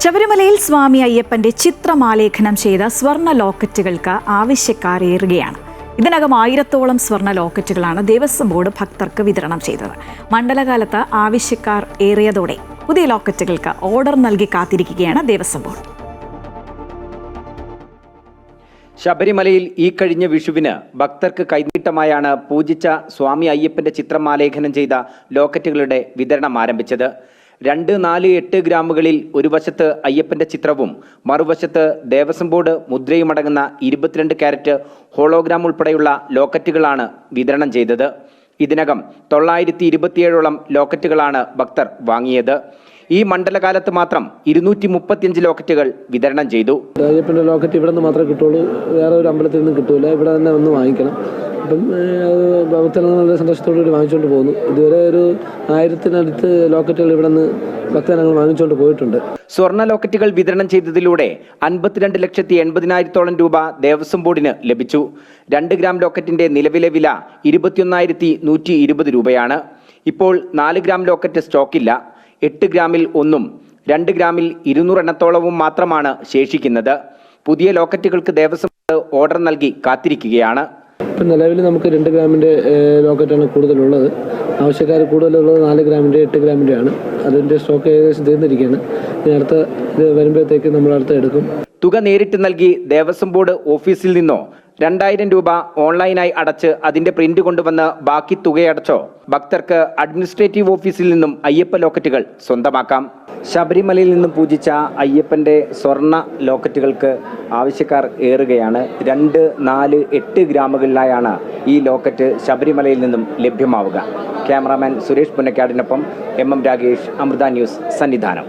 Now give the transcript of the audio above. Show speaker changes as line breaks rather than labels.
ശബരിമലയിൽ സ്വാമി അയ്യപ്പന്റെ ചിത്രമാലേഖനം ചെയ്ത സ്വർണ്ണ ലോക്കറ്റുകൾക്ക് ആവശ്യക്കാരേറുകയാണ്. ഇതിനകം 1000-ഓളം സ്വർണ്ണ ലോക്കറ്റുകളാണ് ദേവസ്വം ബോർഡ് ഭക്തർക്ക് വിതരണം ചെയ്തത്. മണ്ഡലകാലത്ത് ആവശ്യക്കാർ ഏറിയതോടെ പുതിയ ലോക്കറ്റുകൾക്ക് ഓർഡർ നൽകി കാത്തിരിക്കുകയാണ് ദേവസ്വം ബോർഡ്.
ശബരിമലയിൽ ഈ കഴിഞ്ഞ വിഷുവിന് ഭക്തർക്ക് കൈനീട്ടമായാണ് പൂജിച്ച സ്വാമി അയ്യപ്പന്റെ ചിത്രമാലേഖനം ചെയ്ത ലോക്കറ്റുകളുടെ വിതരണം ആരംഭിച്ചത്. 2, 4, 8 ഗ്രാമുകളിൽ ഒരു വശത്ത് അയ്യപ്പന്റെ ചിത്രവും മറുവശത്ത് ദേവസ്വം ബോർഡ് മുദ്രയുമടങ്ങുന്ന 22 കാരറ്റ് ഹോളോഗ്രാം ഉൾപ്പെടെയുള്ള ലോക്കറ്റുകളാണ് വിതരണം ചെയ്തത്. ഇതിനകം 927ഓളം ലോക്കറ്റുകളാണ് ഭക്തർ വാങ്ങിയത്. ഈ മണ്ഡലകാലത്ത് മാത്രം 235 ലോക്കറ്റുകൾ വിതരണം ചെയ്തു.
അയ്യപ്പന്റെ ലോക്കറ്റ് ഇവിടെ നിന്ന് മാത്രമേ കിട്ടുള്ളൂ, വേറെ ഒരു അമ്പലത്തിൽ നിന്നും കിട്ടൂല. ഇവിടെ തന്നെ ഒന്ന് വാങ്ങിക്കണം. അപ്പം ഭക്തജനങ്ങൾ വളരെ സന്തോഷത്തോടുകൂടി വാങ്ങിച്ചുകൊണ്ട് പോകുന്നു. ഇതുവരെ ഒരു 1000-നടുത്ത് ലോക്കറ്റുകൾ ഇവിടെ നിന്ന് ഭക്തജനങ്ങൾ വാങ്ങിച്ചുകൊണ്ട് പോയിട്ടുണ്ട്.
സ്വർണ്ണ ലോക്കറ്റുകൾ വിതരണം ചെയ്തതിലൂടെ 52,80,000-ഓളം രൂപ ദേവസ്വം ബോർഡിന് ലഭിച്ചു. 2 ഗ്രാം ലോക്കറ്റിന്റെ നിലവിലെ വില 21,120 രൂപയാണ്. ഇപ്പോൾ 4 ഗ്രാം ലോക്കറ്റ് സ്റ്റോക്കില്ല. 8 ഗ്രാമിൽ 1ഉം 2 ഗ്രാമിൽ 200 എണ്ണത്തോളവും മാത്രമാണ് ശേഷിക്കുന്നത്. പുതിയ ലോക്കറ്റുകൾക്ക് ദേവസ്വം ബോർഡ് ഓർഡർ നൽകി കാത്തിരിക്കുകയാണ്.
ഇപ്പം നിലവിൽ നമുക്ക് 2 ഗ്രാമിൻ്റെ ലോക്കറ്റാണ് കൂടുതലുള്ളത്. ആവശ്യക്കാർ കൂടുതലുള്ളത് 4 ഗ്രാമിൻ്റെ 8 ഗ്രാമിൻ്റെ ആണ്. അതിൻ്റെ സ്റ്റോക്ക് ഏകദേശം തീർന്നിരിക്കുകയാണ്. ഇനി അടുത്ത ഇത് വരുമ്പോഴത്തേക്ക് നമ്മൾ അടുത്ത് എടുക്കും.
തുക നേരിട്ട് നൽകി ദേവസ്വം ബോർഡ് ഓഫീസിൽ നിന്നോ 2000 രൂപ ഓൺലൈനായി അടച്ച് അതിന്റെ പ്രിന്റ് കൊണ്ടുവന്ന് ബാക്കി തുകയടച്ചോ ഭക്തർക്ക് അഡ്മിനിസ്ട്രേറ്റീവ് ഓഫീസിൽ നിന്നും അയ്യപ്പ ലോക്കറ്റുകൾ സ്വന്തമാക്കാം. ശബരിമലയിൽ നിന്നും പൂജിച്ച അയ്യപ്പന്റെ സ്വർണ്ണ ലോക്കറ്റുകൾക്ക് ആവശ്യക്കാർ ഏറുകയാണ്. 2, 4, 8 ഗ്രാമുകളിലായാണ് ഈ ലോക്കറ്റ് ശബരിമലയിൽ നിന്നും ലഭ്യമാവുക. ക്യാമറാമാൻ സുരേഷ് പുന്നക്കാടിനൊപ്പം MM രാഗേഷ്, അമൃത ന്യൂസ്, സന്നിധാനം.